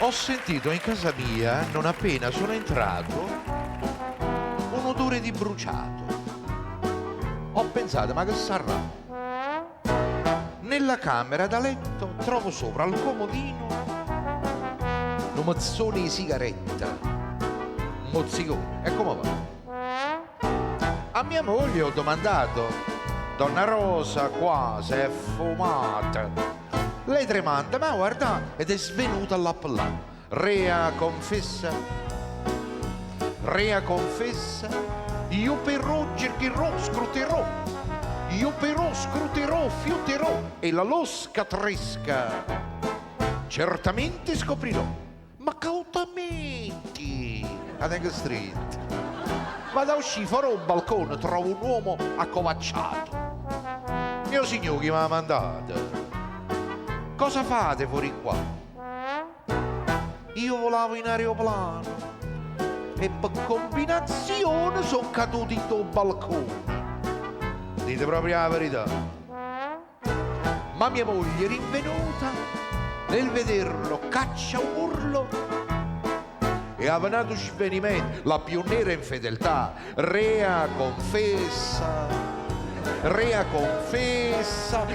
Ho sentito in casa mia, non appena sono entrato, un odore di bruciato. Ho pensato, ma che sarà? Nella camera da letto trovo sopra al comodino un mozzone di sigaretta, un mozzicone. E come va? A mia moglie ho domandato: donna Rosa, qua si è fumata. Lei tremante, ma guarda, ed è svenuta là. Rea confessa, io però cercherò, scruterò, io però scruterò, fiuterò e la losca tresca certamente scoprirò. Ma cautamente, Adeng Street. Vado a uscire, farò un balcone, trovo un uomo accovacciato. Mio signore, chi mi ha mandato? Cosa fate fuori qua? Io volavo in aeroplano e per combinazione sono caduto in tuo balcone. Dite proprio la verità. Ma mia moglie rinvenuta, nel vederlo caccia un urlo e ha venuto svenimento, la più nera infedeltà. Rea confessa,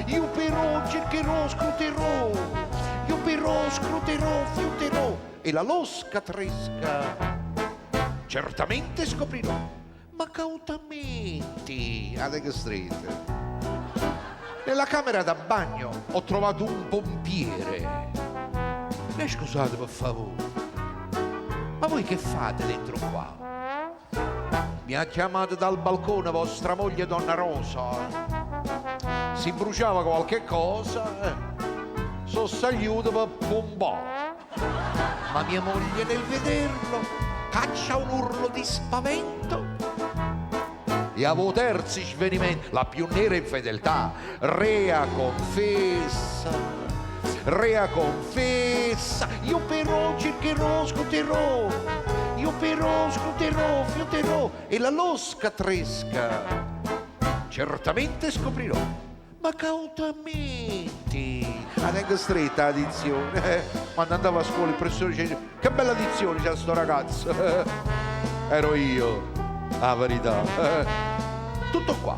io però cercherò, scruterò, io però scruterò, fiuterò e la losca tresca certamente scoprirò. Ma cautamente, Adeg Street. Nella camera da bagno ho trovato un pompiere. Scusate per favore, ma voi che fate dentro qua? Mi ha chiamato dal balcone vostra moglie donna Rosa. Si bruciava qualche cosa, sono salito per pompare. Ma mia moglie nel vederlo caccia un urlo di spavento e avevo terzi svenimento, la più nera infedeltà. Rea confessa, io però cercherò, scruterò, io però scruterò, fiuterò e la losca tresca certamente scoprirò. Ma cautamente, Adeng Street, la dizione. Quando andavo a scuola il professore diceva: che bella dizione c'ha sto ragazzo. Ero io, la verità. Tutto qua.